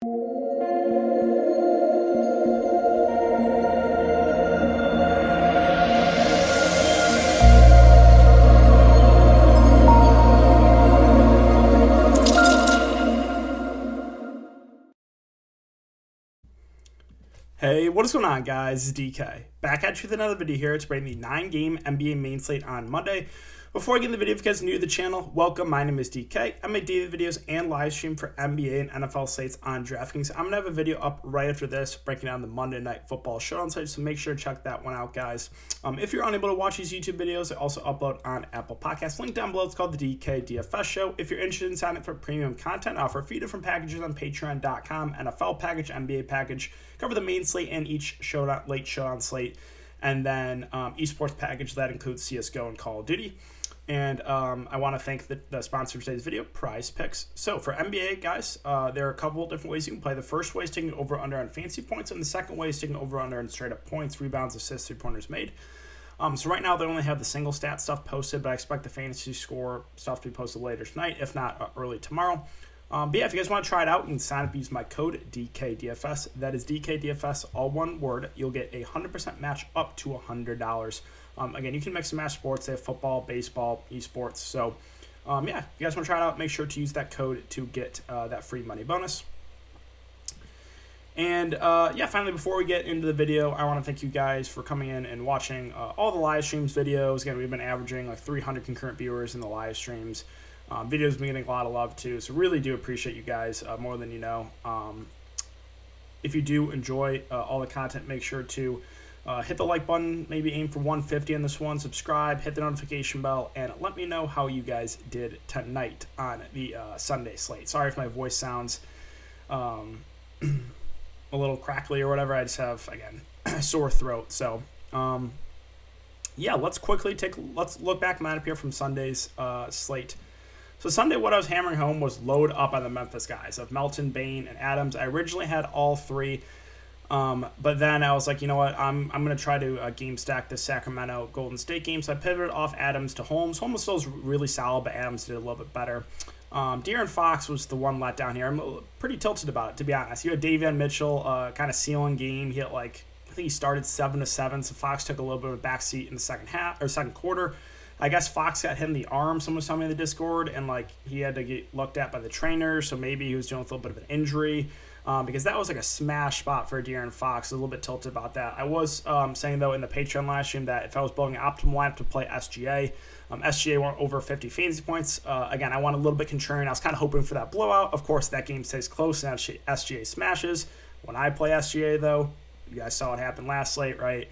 Hey, what is going on, guys? It's DK. Back at you with another video here. It's breaking the 9-game NBA main slate on Monday. Before I get into the video, if you guys are new to the channel, welcome. My name is DK. I make daily videos and live stream for NBA and NFL slates on Draftkings. I'm going to have a video up right after this, breaking down the Monday Night Football Showdown slate, so make sure to check that one out, guys. If you're unable to watch these YouTube videos, I also upload on Apple Podcasts. Link down below. It's called the DKDFS Show. If you're interested in signing up for premium content, I offer a few different packages on Patreon.com, NFL package, NBA package, cover the main slate and each showdown, late showdown slate, and then esports package that includes CSGO and Call of Duty. And I want to thank the sponsor of today's video, Prize Picks. So for NBA, guys, there are a couple of different ways you can play. The first way is taking over-under on fantasy points, and the second way is taking over-under on straight-up points, rebounds, assists, three-pointers made. So right now, they only have the single stat stuff posted, but I expect the fantasy score stuff to be posted later tonight, if not early tomorrow. But yeah, if you guys want to try it out, you can sign up, use my code DKDFS. That is DKDFS, all one word. You'll get a 100% match up to $100. Again, you can mix and match sports. They have football, baseball, esports. So, yeah, if you guys want to try it out, make sure to use that code to get that free money bonus. And, yeah, finally, before we get into the video, I want to thank you guys for coming in and watching all the live streams videos. Again, we've been averaging like 300 concurrent viewers in the live streams. Videos have been getting a lot of love, too. So, really do appreciate you guys more than you know. If you do enjoy all the content, make sure to hit the like button, maybe aim for 150 on this one, subscribe, hit the notification bell, and let me know how you guys did tonight on the Sunday slate. Sorry if my voice sounds a little crackly or whatever. I just have, again, sore throat. So, yeah, let's look back at my lineup here from Sunday's slate. So Sunday, what I was hammering home was load up on the Memphis guys of Melton, Bane, and Adams. I originally had all three. But then I was like, you know what, I'm going to try to game stack the Sacramento Golden State game. So I pivoted off Adams to Holmes. Holmes still is really solid, but Adams did a little bit better. De'Aaron Fox was the one let down here. I'm pretty tilted about it, to be honest. You had Davion Mitchell kind of sealing game. He hit I think he started 7-7, so Fox took a little bit of a backseat in the second quarter. I guess Fox got hit in the arm, someone was telling me in the Discord, and he had to get looked at by the trainer, so maybe he was dealing with a little bit of an injury. Because that was a smash spot for De'Aaron Fox. A little bit tilted about that. I was saying, though, in the Patreon live stream that if I was building an optimal lineup to play SGA, SGA went over 50 fantasy points. Again, I want a little bit contrarian. I was kind of hoping for that blowout. Of course, that game stays close and SGA smashes. When I play SGA, though, you guys saw what happened last slate, right?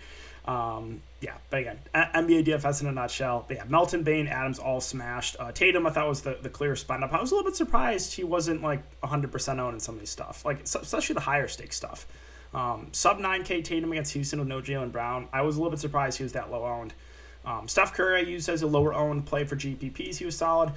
Yeah, but again, NBA DFS in a nutshell. But yeah, Melton, Bane, Adams all smashed. Tatum, I thought, was the clear spot up. I was a little bit surprised he wasn't 100% owned in some of these stuff, especially the higher stake stuff. Sub 9K Tatum against Houston with no Jaylen Brown. I was a little bit surprised he was that low owned. Steph Curry I used as a lower owned play for GPPs. He was solid.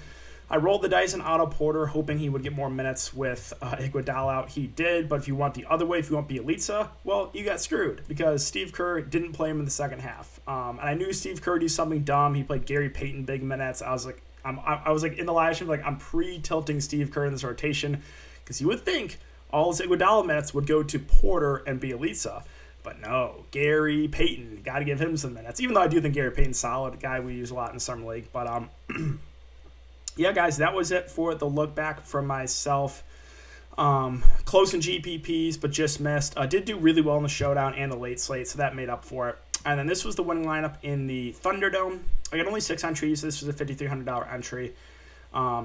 I rolled the dice on Otto Porter, hoping he would get more minutes with Iguodala out. He did, but if you want the other way, if you want Bielitsa, well, you got screwed because Steve Kerr didn't play him in the second half. And I knew Steve Kerr did something dumb. He played Gary Payton big minutes. I was in the live stream, I'm pre-tilting Steve Kerr in this rotation because you would think all his Iguodala minutes would go to Porter and Bielitsa. But no, Gary Payton, got to give him some minutes. Even though I do think Gary Payton's solid, a guy we use a lot in the Summer League. But yeah, guys, that was it for the look back from myself. Close in GPPs, but just missed. Did do really well in the showdown and the late slate, so that made up for it. And then this was the winning lineup in the Thunderdome. I got only 6 entries. This was a $5,300 entry.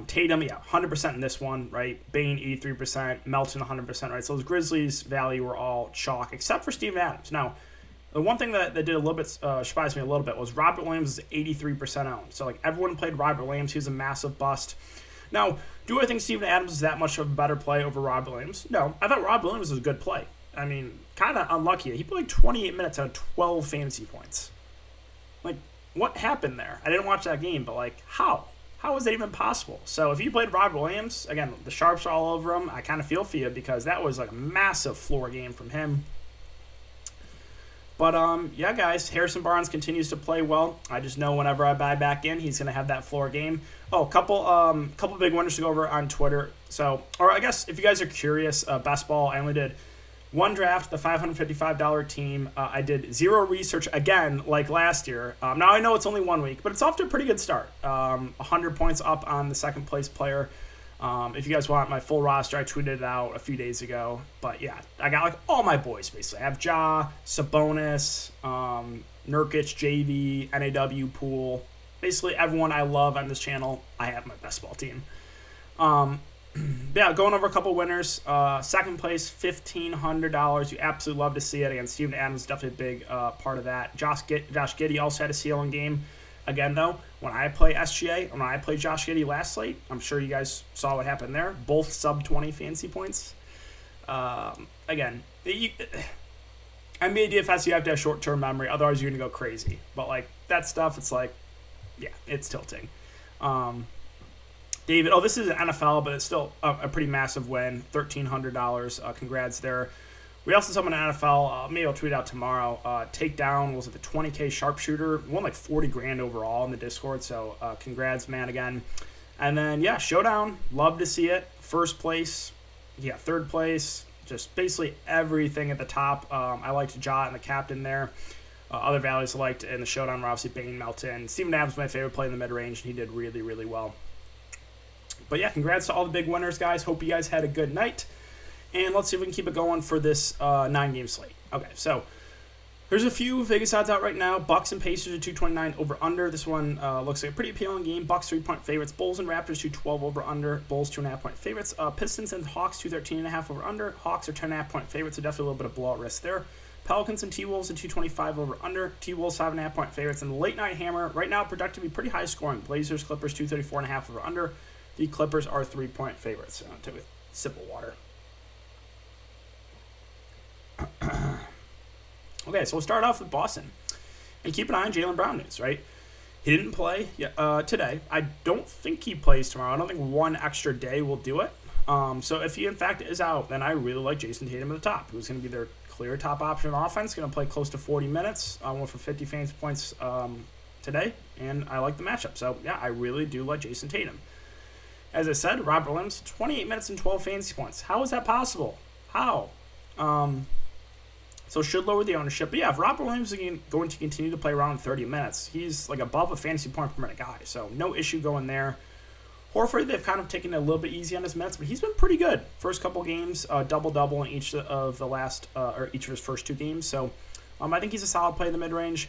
Tatum, yeah, 100% in this one, right? Bane, 83%. Melton, 100%, right? So those Grizzlies value were all chalk, except for Steven Adams. Now, the one thing that did a little bit, surprised me a little bit, was Robert Williams is 83% owned. So, everyone played Robert Williams. He was a massive bust. Now, do I think Steven Adams is that much of a better play over Robert Williams? No. I thought Robert Williams was a good play. I mean, kind of unlucky. He played 28 minutes on 12 fantasy points. What happened there? I didn't watch that game, but, how? How is that even possible? So, if you played Robert Williams, again, the sharps are all over him. I kind of feel for you because that was, a massive floor game from him. But yeah, guys, Harrison Barnes continues to play well. I just know whenever I buy back in, he's gonna have that floor game. Oh, couple big winners to go over on Twitter. So, or I guess if you guys are curious, best ball, I only did one draft, the $555 team. I did zero research again, like last year. Now I know it's only 1 week, but it's off to a pretty good start. 100 points up on the second place player. If you guys want my full roster, I tweeted it out a few days ago. But yeah, I got like all my boys basically. I have Ja, Sabonis, Nurkic, JV, NAW, Poole. Basically everyone I love on this channel, I have my best ball team. Yeah, going over a couple winners. Second place, $1,500. You absolutely love to see it. Again, Steven Adams definitely a big part of that. Josh Giddey also had a ceiling game. Again, though, when I play SGA, when I played Josh Giddey last slate, I'm sure you guys saw what happened there. Both sub-20 fantasy points. Again, NBA DFS, you have to have short-term memory. Otherwise, you're going to go crazy. But, like, that stuff, it's like, yeah, it's tilting. David, oh, this is an NFL, but it's still a pretty massive win. $1,300. Congrats there. We also saw him in NFL. Maybe I'll tweet out tomorrow. Takedown was at the 20K sharpshooter. Won like 40 grand overall in the Discord. So congrats, man, again. And then, yeah, Showdown. Love to see it. First place. Yeah, third place. Just basically everything at the top. I liked Ja and the captain there. Other values I liked in the Showdown were obviously Bane, Melton. Steven Adams was my favorite play in the mid-range, and he did really, really well. But yeah, congrats to all the big winners, guys. Hope you guys had a good night. And let's see if we can keep it going for this 9-game slate. Okay, so there's a few Vegas odds out right now. Bucks and Pacers are 229 over under. This one looks like a pretty appealing game. Bucks 3-point favorites. Bulls and Raptors 212 over under. Bulls 2.5-point favorites. Pistons and Hawks 213.5 over under. Hawks are 10.5-point favorites, so definitely a little bit of blowout risk there. Pelicans and T-Wolves at 225 over under. T-Wolves 5.5-point favorites. And the late night hammer right now projected to be pretty high scoring. Blazers Clippers 234.5 over under. The Clippers are 3-point favorites. Take a sip of water. Okay, so we'll start off with Boston. And keep an eye on Jaylen Brown news, right? He didn't play today. I don't think he plays tomorrow. I don't think one extra day will do it. So if he, in fact, is out, then I really like Jason Tatum at the top, who's going to be their clear top option on offense. Going to play close to 40 minutes. Went for 50 fantasy points today, and I like the matchup. So, yeah, I really do like Jason Tatum. As I said, Robert Williams, 28 minutes and 12 fantasy points. How is that possible? How? So should lower the ownership. But yeah, if Robert Williams is going to continue to play around 30 minutes, he's like above a fantasy point per minute guy. So no issue going there. Horford, they've kind of taken it a little bit easy on his minutes, but he's been pretty good. First couple games, double-double in each of the last, or each of his first two games. So I think he's a solid play in the mid-range.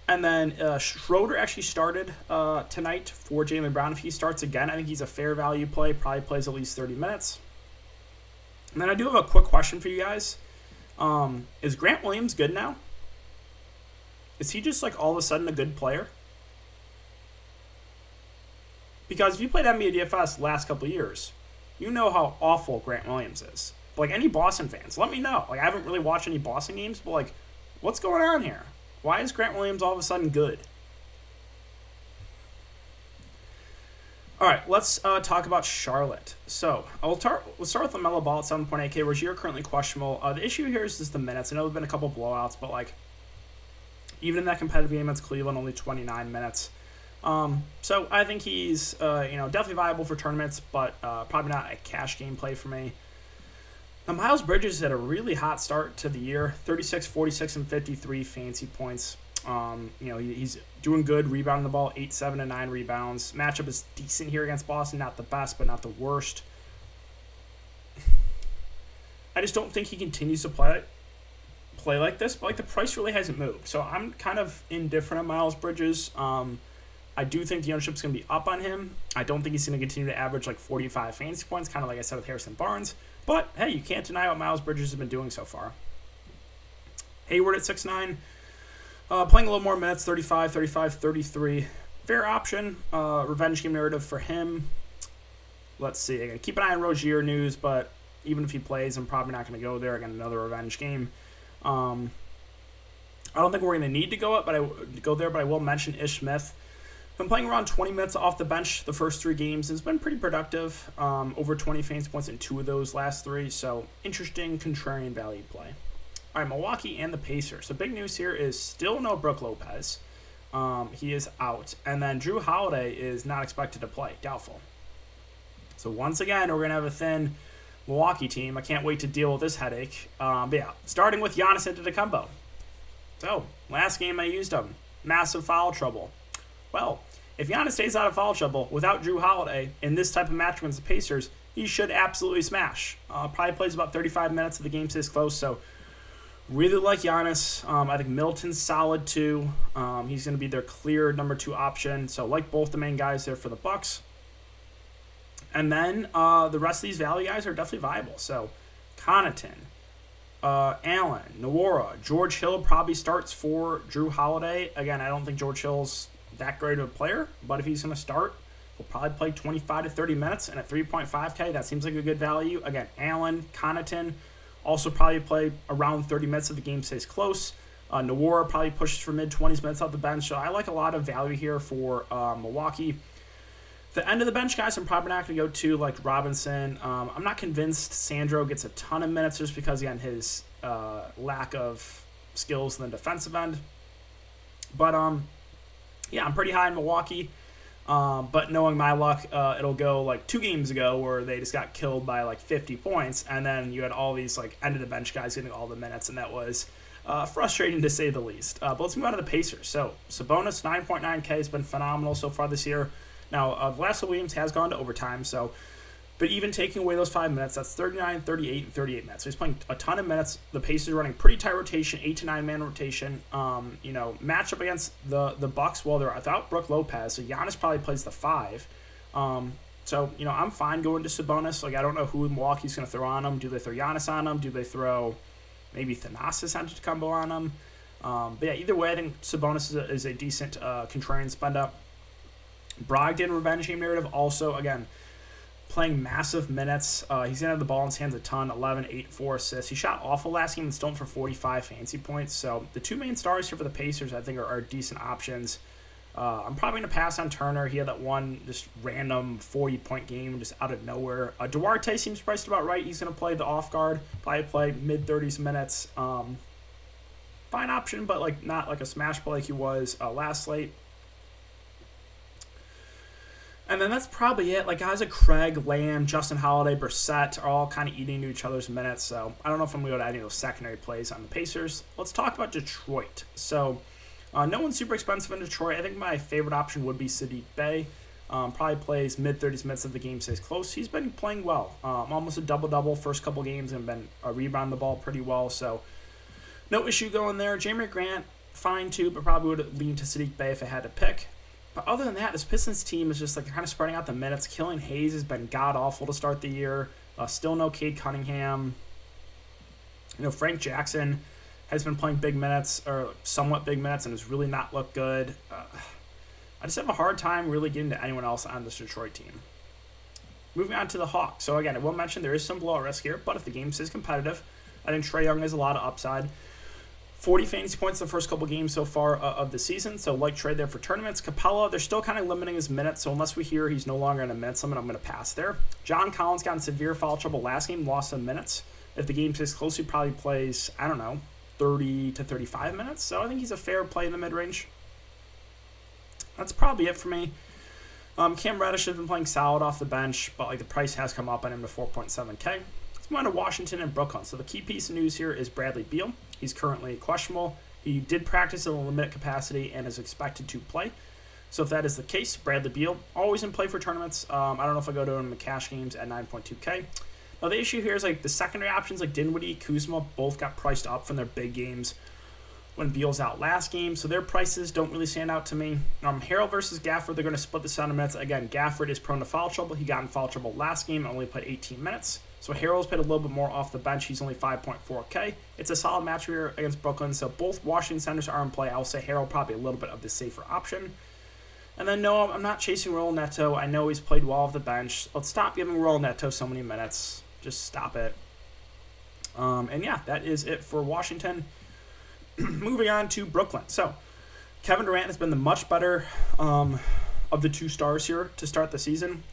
And then Schroeder actually started tonight for Jaylen Brown. If he starts again, I think he's a fair value play. Probably plays at least 30 minutes. And then I do have a quick question for you guys. Is Grant Williams good now? Is he just like all of a sudden a good player? Because if you played NBA DFS the last couple of years, you know how awful Grant Williams is. But like any Boston fans, let me know. Like I haven't really watched any Boston games, but like what's going on here? Why is Grant Williams all of a sudden good? All right, let's talk about Charlotte. So we'll start with LaMelo Ball at 7.8K. Rozier currently questionable. The issue here is just the minutes. I know there have been a couple blowouts, but like even in that competitive game against Cleveland, only 29 minutes. So I think he's definitely viable for tournaments, but probably not a cash game play for me. Now, Miles Bridges had a really hot start to the year, 36, 46, and 53 fantasy points. He's doing good, rebounding the ball, 8, 7, and 9 rebounds. Matchup is decent here against Boston, not the best, but not the worst. I just don't think he continues to play like this, but like the price really hasn't moved. So I'm kind of indifferent on Miles Bridges. I do think the ownership's going to be up on him. I don't think he's going to continue to average like 45 fantasy points, kind of like I said with Harrison Barnes. But, hey, you can't deny what Miles Bridges has been doing so far. Hayward at 6'9", playing a little more minutes, 35, 35, 33. Fair option. Revenge game narrative for him. Let's see. Again, keep an eye on Rozier news, but even if he plays, I'm probably not going to go there. Again, another revenge game. I don't think we're going to need to go there, but I will mention Ish Smith. Been playing around 20 minutes off the bench the first 3 games. It's been pretty productive. Over 20 fantasy points in 2 of those last 3. So, interesting contrarian value play. All right, Milwaukee and the Pacers. So big news here is still no Brook Lopez. He is out. And then Jrue Holiday is not expected to play. Doubtful. So once again, we're going to have a thin Milwaukee team. I can't wait to deal with this headache. But yeah, starting with Giannis Antetokounmpo. So, last game I used him. Massive foul trouble. Well, if Giannis stays out of foul trouble without Jrue Holiday in this type of match against the Pacers, he should absolutely smash. Probably plays about 35 minutes if the game stays close. So, really like Giannis. I think Middleton's solid too. He's going to be their clear number 2 option. So, like both the main guys there for the Bucks. And then the rest of these value guys are definitely viable. So, Connaughton, Allen, Nwora, George Hill probably starts for Jrue Holiday. Again, I don't think George Hill's that great of a player, but if he's going to start, he'll probably play 25 to 30 minutes, and at 3.5K, that seems like a good value. Again, Allen, Connaughton also probably play around 30 minutes if the game stays close. Nwora probably pushes for mid-20s minutes off the bench, so I like a lot of value here for Milwaukee. The end of the bench guys, I'm probably not going to go to, like Robinson. I'm not convinced Sandro gets a ton of minutes just because, again, his lack of skills in the defensive end. But, yeah, I'm pretty high in Milwaukee. But knowing my luck, it'll go like 2 games ago where they just got killed by like 50 points. And then you had all these like end of the bench guys getting all the minutes. And that was frustrating to say the least. But let's move on to the Pacers. So Sabonis, 9.9K has been phenomenal so far this year. Now, Vladimir Williams has gone to overtime, but even taking away those 5 minutes, that's 39, 38, and 38 minutes. So he's playing a ton of minutes. The Pacers are running pretty tight rotation, 8 to 9 man rotation. Match up against the Bucks while they're without Brook Lopez. So Giannis probably plays the 5. I'm fine going to Sabonis. Like, I don't know who Milwaukee's going to throw on him. Do they throw Giannis on him? Do they throw maybe Thanasis Antetokounmpo on him? But yeah, either way, I think Sabonis is a decent contrarian spend up. Brogdon revenge game narrative also, again, playing massive minutes. He's going to have the ball in his hands a ton, 11, 8, 4 assists. He shot awful last game and still for 45 fantasy points. So the 2 main stars here for the Pacers, I think, are decent options. I'm probably going to pass on Turner. He had that one just random 40-point game just out of nowhere. Duarte seems priced about right. He's going to play the off guard, probably play mid-30s minutes. Fine option, but like not like a smash play like he was last slate. And then that's probably it. Like, guys like Craig, Lamb, Justin Holiday, Brissett are all kind of eating into each other's minutes. So I don't know if I'm going to go to any of those secondary plays on the Pacers. Let's talk about Detroit. So no one's super expensive in Detroit. I think my favorite option would be Saddiq Bey. Probably plays mid-30s minutes if the game stays close. He's been playing well. Almost a double-double first couple games and been rebounding the ball pretty well. So no issue going there. Jeremy Grant, fine too, but probably would lean to Saddiq Bey if I had to pick. But other than that, this Pistons team is just like kind of spreading out the minutes. Killian Hayes has been god-awful to start the year. Still no Cade Cunningham. Frank Jackson has been playing big minutes, or somewhat big minutes, and has really not looked good. I just have a hard time really getting to anyone else on this Detroit team. Moving on to the Hawks. So again, I will mention there is some blowout risk here, but if the game stays competitive, I think Trae Young has a lot of upside. 40 fantasy points the first couple games so far of the season, so like Trae there for tournaments. Capella, they're still kind of limiting his minutes, so unless we hear he's no longer in a minutes limit, I'm going to pass there. John Collins got in severe foul trouble last game, lost some minutes. If the game stays close, he probably plays, 30 to 35 minutes, so I think he's a fair play in the mid-range. That's probably it for me. Cam Reddish has been playing solid off the bench, but the price has come up on him to 4.7K. Let's move on to Washington and Brooklyn. So the key piece of news here is Bradley Beal. He's currently questionable. He did practice in a limited capacity and is expected to play. So if that is the case, Bradley Beal, always in play for tournaments. I don't know if I go to him in cash games at 9.2K. Now the issue here is the secondary options like Dinwiddie, Kuzma both got priced up from their big games when Beal's out last game, so their prices don't really stand out to me. Harrell versus Gafford, they're going to split the center minutes. Again, Gafford is prone to foul trouble. He got in foul trouble last game and only played 18 minutes. So Harrell's played a little bit more off the bench. He's only 5.4K. It's a solid match here against Brooklyn, so both Washington centers are in play. I'll say Harrell probably a little bit of the safer option. And then, no, I'm not chasing Raul Neto. I know he's played well off the bench. Let's stop giving Raul Neto so many minutes. Just stop it. And yeah, that is it for Washington. Moving on to Brooklyn. So, Kevin Durant has been the much better of the 2 stars here to start the season.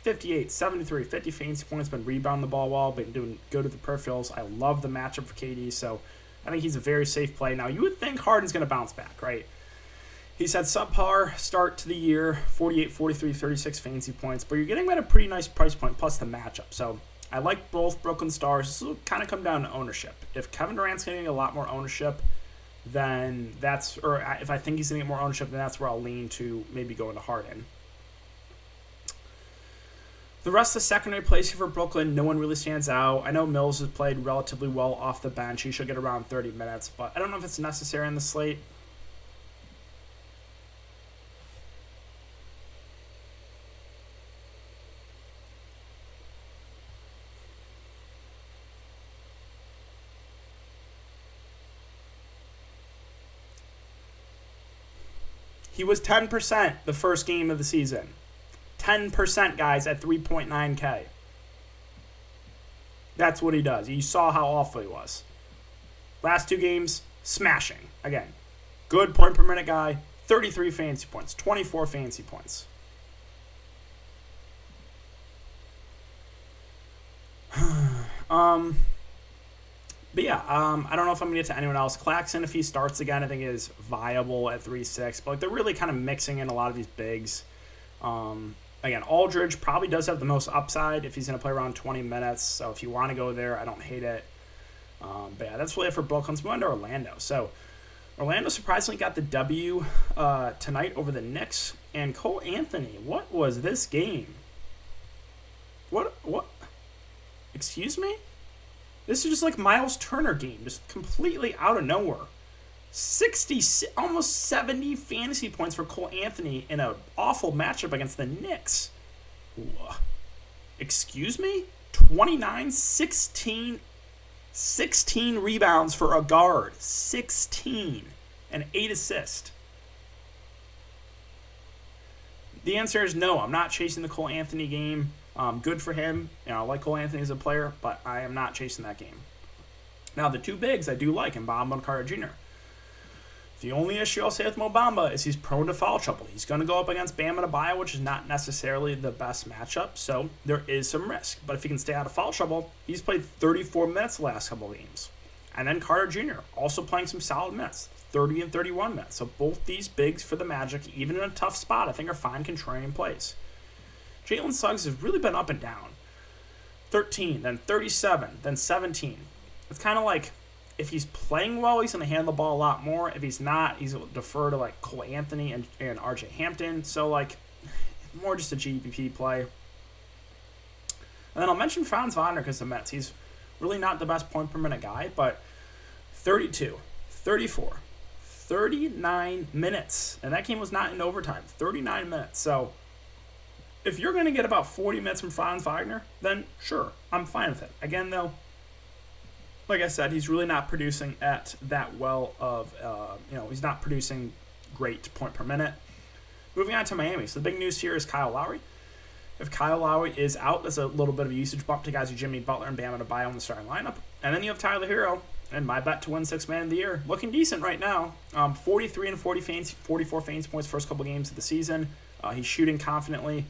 58, 73, 50 fantasy points, been rebounding the ball well, been doing good with the peripherals. I love the matchup for KD, so I think he's a very safe play. Now, you would think Harden's going to bounce back, right? He's had subpar start to the year, 48, 43, 36 fantasy points, but you're getting him at a pretty nice price point plus the matchup. So I like both Brooklyn Stars. This will kind of come down to ownership. If Kevin Durant's getting a lot more ownership, then that's, or if I think he's going to get more ownership, then that's where I'll lean to maybe going to Harden. The rest of the secondary plays here for Brooklyn, no one really stands out. I know Mills has played relatively well off the bench. He should get around 30 minutes, but I don't know if it's necessary on the slate. He was 10% the first game of the season. 10%, guys, at 3.9K. That's what he does. You saw how awful he was. Last 2 games, smashing. Again, good point per minute guy. 33 fantasy points, 24 fantasy points. But yeah, I don't know if I'm going to get to anyone else. CLAXTON, if he starts again, I think is viable at 3.6. But like, they're really kind of mixing in a lot of these bigs. Again, Aldridge probably does have the most upside if he's going to play around 20 minutes. So if you want to go there, I don't hate it. But yeah, that's really it for Brooklyn. Let's move on to Orlando. So Orlando surprisingly got the W tonight over the Knicks. And Cole Anthony, what was this game? What? Excuse me? This is just like Miles Turner game, just completely out of nowhere. 60, almost 70 fantasy points for Cole Anthony in an awful matchup against the Knicks. Excuse me? 29, 16 rebounds for a guard. 16 and 8 assists. The answer is no. I'm not chasing the Cole Anthony game. Good for him. You know, I like Cole Anthony as a player, but I am not chasing that game. Now, the 2 bigs I do like, Mbamba and Carter Jr. The only issue I'll say with Mo Bamba is he's prone to foul trouble. He's going to go up against Bam Adebayo, which is not necessarily the best matchup, so there is some risk. But if he can stay out of foul trouble, he's played 34 minutes the last couple of games. And then Carter Jr. also playing some solid minutes, 30 and 31 minutes. So both these bigs for the Magic, even in a tough spot, I think are fine contrarian plays. Jalen Suggs has really been up and down. 13, then 37, then 17. It's kind of like, if he's playing well, he's going to handle the ball a lot more. If he's not, he's going to defer to like Cole Anthony and RJ Hampton. So like, more just a GPP play. And then I'll mention FRANZ Wagner because the Mets. He's really not the best point per minute guy, but 32, 34, 39 minutes. And that game was not in overtime. 39 minutes. So if you're going to get about 40 minutes from FRANZ Wagner, then sure, I'm fine with it. Again, though, like I said, he's really not producing at that well of, he's not producing great point per minute. Moving on to Miami. So the big news here is Kyle Lowry. If Kyle Lowry is out, that's a little bit of a usage bump to guys like Jimmy Butler and Bam Adebayo in the starting lineup. And then you have Tyler Hero, and my bet to win 6th man of the year. Looking decent right now. 43 and 44 fantasy points first couple games of the season. He's shooting confidently.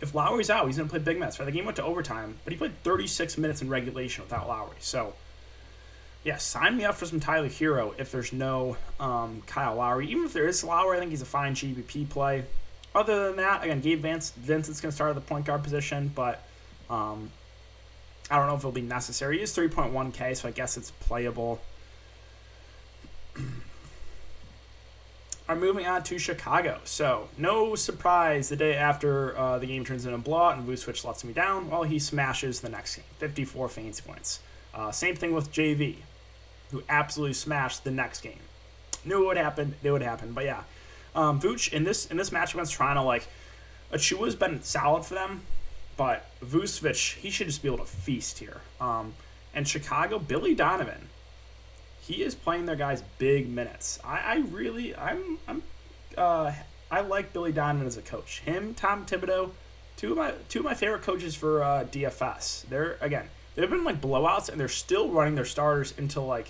If Lowry's out, he's going to play big minutes. Right? The game went to overtime, but he played 36 minutes in regulation without Lowry. So, yeah, sign me up for some Tyler Hero if there's no Kyle Lowry. Even if there is Lowry, I think he's a fine GBP play. Other than that, again, Gabe Vincent's going to start at the point guard position, but I don't know if it'll be necessary. He is 3.1K, so I guess it's playable. Are moving on to Chicago. So, no surprise the day after the game turns into a blowout and Vucevic lets me down, well, he smashes the next game. 54 fantasy points. Same thing with JV, who absolutely smashed the next game. Knew it would happen. It would happen. But yeah, Vuce in this matchup against Toronto, Achua's been solid for them, but Vucevic, he should just be able to feast here. And Chicago, Billy Donovan, he is playing their guys big minutes. I like Billy Donovan as a coach. Him, Tom Thibodeau, two of my favorite coaches for DFS. They've been blowouts, and they're still running their starters until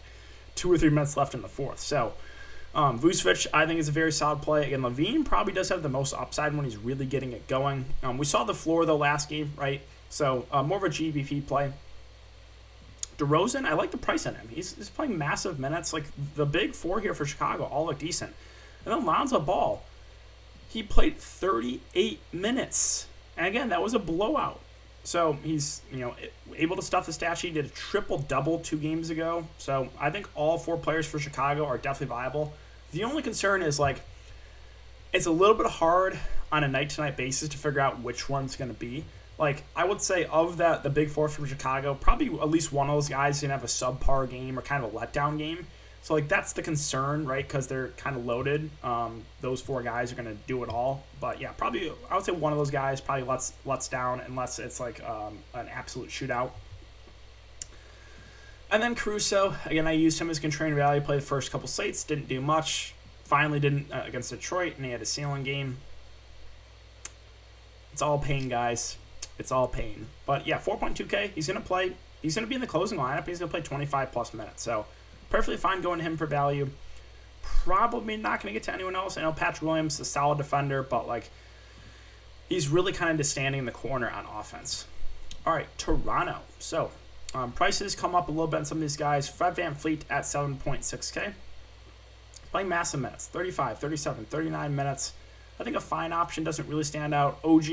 2 or 3 minutes left in the fourth. So Vucevic, I think, is a very solid play. Again, Levine probably does have the most upside when he's really getting it going. We saw the floor, though, last game, right? So, more of a GBP play. DeRozan, I like the price on him. He's playing massive minutes. Like, the big four here for Chicago all look decent. And then Lonzo Ball, he played 38 minutes. And again, that was a blowout. So he's, able to stuff the stat sheet. He did a triple-double 2 games ago. So I think all 4 players for Chicago are definitely viable. The only concern is, like, it's a little bit hard on a night-to-night basis to figure out which one's going to be. Like, I would say of the big 4 from Chicago, probably at least one of those guys is going to have a subpar game or kind of a letdown game. So, like, that's the concern, right? Because they're kind of loaded. Those 4 guys are going to do it all. But, yeah, probably, I would say one of those guys probably lets down unless it's, like, an absolute shootout. And then Caruso, again, I used him as contrarian value. Played the first couple slates, didn't do much. Finally didn't against Detroit, and he had a ceiling game. It's all pain, guys. It's all pain. But, yeah, 4.2K, he's going to play. He's going to be in the closing lineup. He's going to play 25-plus minutes. So, perfectly fine going to him for value. Probably not going to get to anyone else. I know Patrick Williams is a solid defender, but, like, he's really kind of just standing in the corner on offense. All right, Toronto. So, prices come up a little bit on some of these guys. Fred VanVleet at 7.6K. Playing massive minutes. 35, 37, 39 minutes. I think a fine option, doesn't really stand out. OG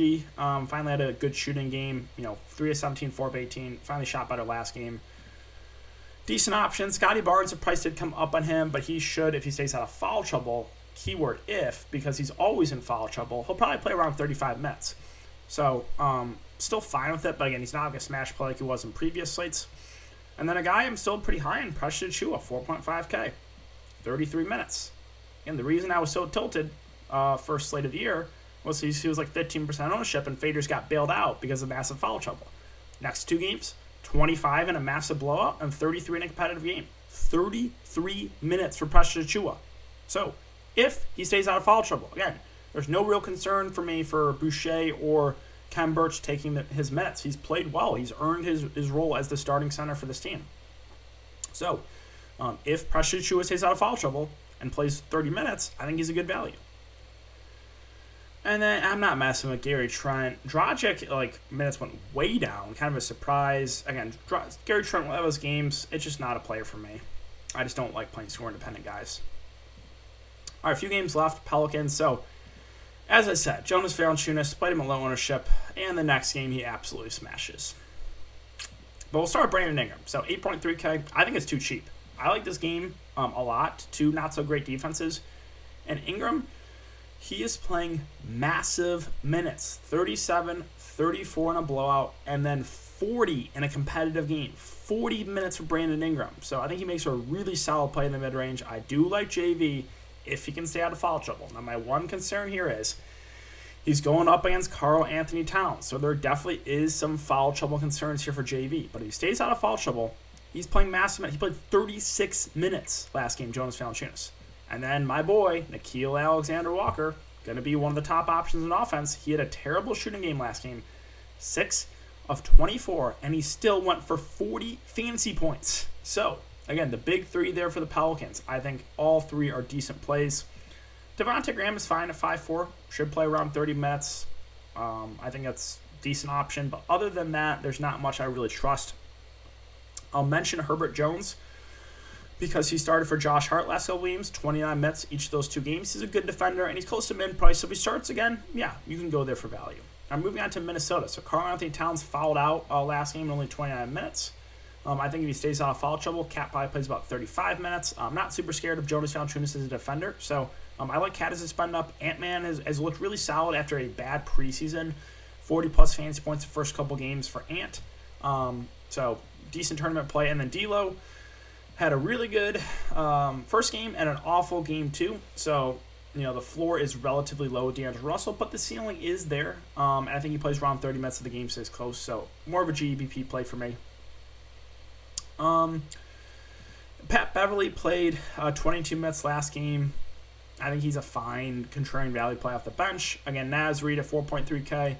finally had a good shooting game. 3 of 17, 4 of 18. Finally shot better last game. Decent option. Scotty Barnes, the price did come up on him, but he should, if he stays out of foul trouble, keyword if, because he's always in foul trouble, he'll probably play around 35 minutes. So, still fine with it, but again, he's not like a smash play like he was in previous slates. And then a guy I'm still pretty high in, Precious Achiuwa, 4.5K, 33 minutes. And the reason I was so tilted first slate of the year was he was like 15% ownership, and Faders got bailed out because of massive foul trouble. Next 2 games, 25 in a massive blowout, and 33 in a competitive game. 33 minutes for Precious Achiuwa. So, if he stays out of foul trouble, again, there's no real concern for me for Boucher or Ken Birch taking his minutes. He's played well. He's earned his role as the starting center for this team. So, if Precious Achiuwa stays out of foul trouble and plays 30 minutes, I think he's a good value. And then I'm not messing with Gary Trent. Dragic, like, minutes went way down. Kind of a surprise. Again, Gary Trent, one of those games, it's just not a player for me. I just don't like playing score-independent guys. All right, a few games left. Pelicans. So, as I said, Jonas Valanciunas played him at low ownership, and the next game he absolutely smashes. But we'll start with Brandon Ingram. So, 8.3K. I think it's too cheap. I like this game a lot. 2 not-so-great defenses. And Ingram, he is playing massive minutes. 37, 34 in a blowout, and then 40 in a competitive game. 40 minutes for Brandon Ingram. So I think he makes a really solid play in the mid-range. I do like JV if he can stay out of foul trouble. Now, my one concern here is he's going up against Karl Anthony Towns. So there definitely is some foul trouble concerns here for JV. But if he stays out of foul trouble, he's playing massive minutes. He played 36 minutes last game, Jonas Valanciunas. And then my boy, Nickeil Alexander-Walker, going to be one of the top options in offense. He had a terrible shooting game last game. 6 of 24, and he still went for 40 fantasy points. So, again, the big 3 there for the Pelicans. I think all 3 are decent plays. Devontae Graham is fine at 5'4". Should play around 30 minutes. I think that's a decent option. But other than that, there's not much I really trust. I'll mention Herbert Jones, because he started for Josh Hart last couple games, 29 minutes each of those 2 games. He's a good defender, and he's close to mid-price. So if he starts again, yeah, you can go there for value. I'm moving on to Minnesota. So Karl Anthony Towns fouled out last game in only 29 minutes. I think if he stays out of foul trouble, Cat probably plays about 35 minutes. I'm not super scared of Jonas Valanciunas as a defender. So I like Cat as a spend up. Ant-Man has looked really solid after a bad preseason. 40-plus fantasy points the first couple games for Ant. So decent tournament play. And then D'Lo had a really good first game and an awful game 2. So, the floor is relatively low with D'Angelo Russell, but the ceiling is there. And I think he plays around 30 minutes of the game, stays close. So, more of a GBP play for me. Pat Beverly played 22 minutes last game. I think he's a fine contrarian value play off the bench. Again, Naz Reid at 4.3K.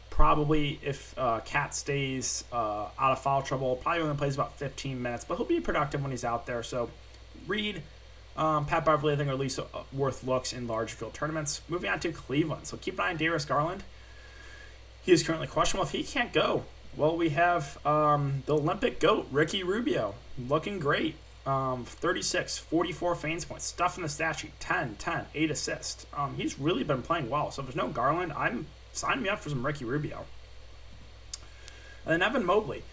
Probably, if Cat stays out of foul trouble, probably only plays about 15 minutes, but he'll be productive when he's out there. So, Reid, Pat Beverly, I think, are at least worth looks in large field tournaments. Moving on to Cleveland. So keep an eye on Darius Garland. He is currently questionable. If he can't go, well, we have the Olympic GOAT, Ricky Rubio, looking great. 36, 44 fantasy points, stuff in the stat sheet, 10, 8 assists. He's really been playing well. So if there's no Garland, I'm signing me up for some Ricky Rubio. And then Evan Mobley.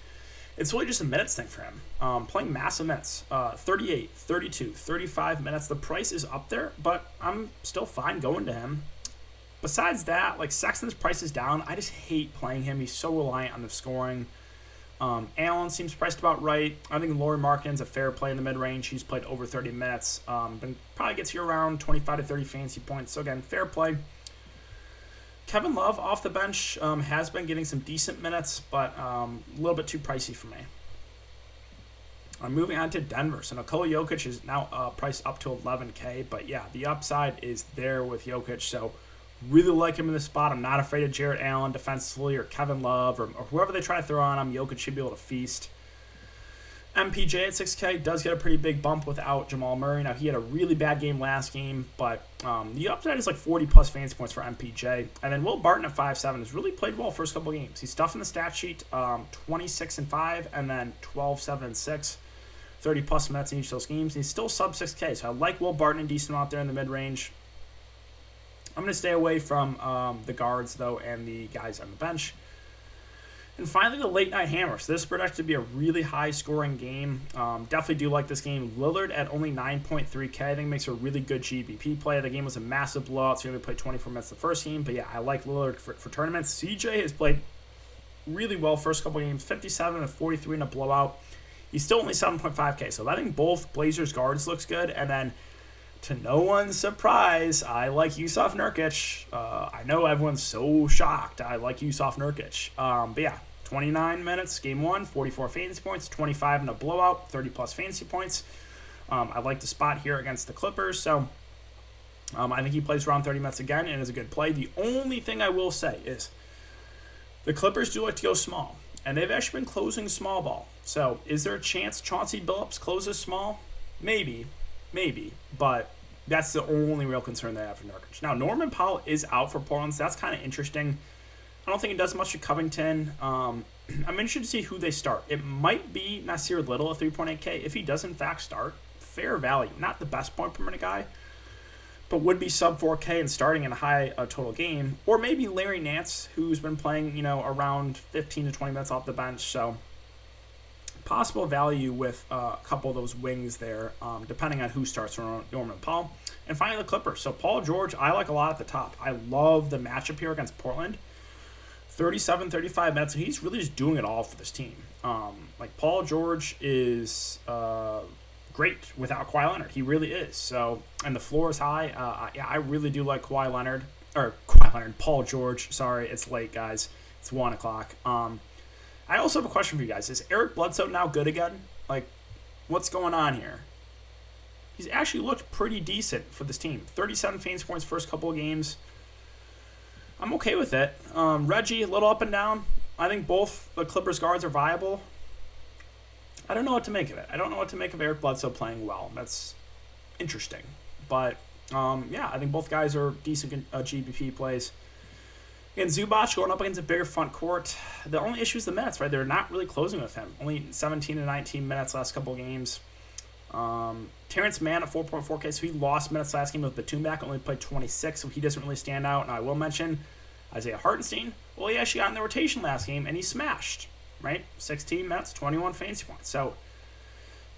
It's really just a minutes thing for him. Playing massive minutes, 38, 32, 35 minutes. The price is up there, but I'm still fine going to him. Besides that, like Sexton's price is down. I just hate playing him. He's so reliant on the scoring. Allen seems priced about right. I think Lauri Markkanen's a fair play in the mid-range. He's played over 30 minutes. But probably gets you around 25 to 30 fantasy points. So again, fair play. Kevin Love off the bench has been getting some decent minutes, but a little bit too pricey for me. I'm moving on to Denver. So Nikola Jokic is now priced up to 11K. But yeah, the upside is there with Jokic. So really like him in this spot. I'm not afraid of Jarrett Allen defensively or Kevin Love or whoever they try to throw on him. Jokic should be able to feast. MPJ at 6K does get a pretty big bump without Jamal Murray. Now, he had a really bad game last game, but the upside is like 40-plus fantasy points for MPJ. And then Will Barton at 5'7" has really played well first couple games. He's stuffing the stat sheet, 26-5, and then 12-7-6. 30-plus minutes in each of those games. He's still sub 6K, so I like Will Barton a decent amount there in the mid-range. I'm going to stay away from the guards, though, and the guys on the bench. And finally, the late-night hammer. So this is projected to be a really high-scoring game. Definitely do like this game. Lillard at only 9.3K, I think makes a really good GBP play. The game was a massive blowout, so he only played 24 minutes the first game. But yeah, I like Lillard for tournaments. CJ has played really well first couple games, 57 and 43 in a blowout. He's still only 7.5K, so I think both Blazers guards looks good. And then, to no one's surprise, I like Jusuf Nurkic. I know everyone's so shocked. I like Jusuf Nurkic. But yeah, 29 minutes, game 1, 44 fantasy points, 25 in a blowout, 30-plus fantasy points. I like the spot here against the Clippers. So I think he plays around 30 minutes again and is a good play. The only thing I will say is the Clippers do like to go small, and they've actually been closing small ball. So is there a chance Chauncey Billups closes small? Maybe, but that's the only real concern that I have for Nurkic. Now, Norman Powell is out for Portland, so that's kind of interesting. I don't think it does much to Covington. I'm interested to see who they start. It might be Nasir Little at 3.8K. If he does, in fact, start, fair value. Not the best point per minute guy, but would be sub 4K and starting in a high total game. Or maybe Larry Nance, who's been playing, around 15 to 20 minutes off the bench. So possible value with a couple of those wings there, depending on who starts for Norman Powell. And finally, the Clippers. So Paul George, I like a lot at the top. I love the matchup here against Portland. 37, 35 minutes, and he's really just doing it all for this team. Paul George is great without Kawhi Leonard. He really is. So, and the floor is high. I really do like Paul George. Sorry, it's late, guys. It's 1 o'clock. I also have a question for you guys. Is Eric Bledsoe now good again? What's going on here? He's actually looked pretty decent for this team. 37 fantasy points first couple of games. I'm okay with it. Reggie, a little up and down. I think both the Clippers guards are viable. I don't know what to make of it. I don't know what to make of Eric Bledsoe playing well. That's interesting. But, I think both guys are decent GBP plays. Again, Zubac going up against a bigger front court. The only issue is the minutes, right? They're not really closing with him. Only 17 to 19 minutes last couple of games. Terrence Mann at 4.4K, so he lost minutes last game with Batum back, only played 26, so he doesn't really stand out. And I will mention Isaiah Hartenstein. Well, he actually got in the rotation last game, and he smashed, right? 16 minutes, 21 fantasy points. So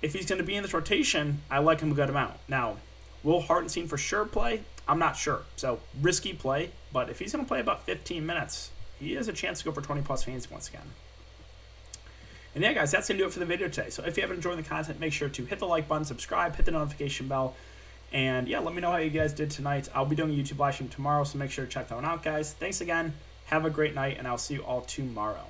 if he's going to be in this rotation, I like him a good amount. Now, will Hartenstein for sure play? I'm not sure. So risky play, but if he's going to play about 15 minutes, he has a chance to go for 20-plus fantasy points again. And yeah, guys, that's going to do it for the video today. So if you haven't enjoyed the content, make sure to hit the like button, subscribe, hit the notification bell. And yeah, let me know how you guys did tonight. I'll be doing a YouTube live stream tomorrow, so make sure to check that one out, guys. Thanks again. Have a great night, and I'll see you all tomorrow.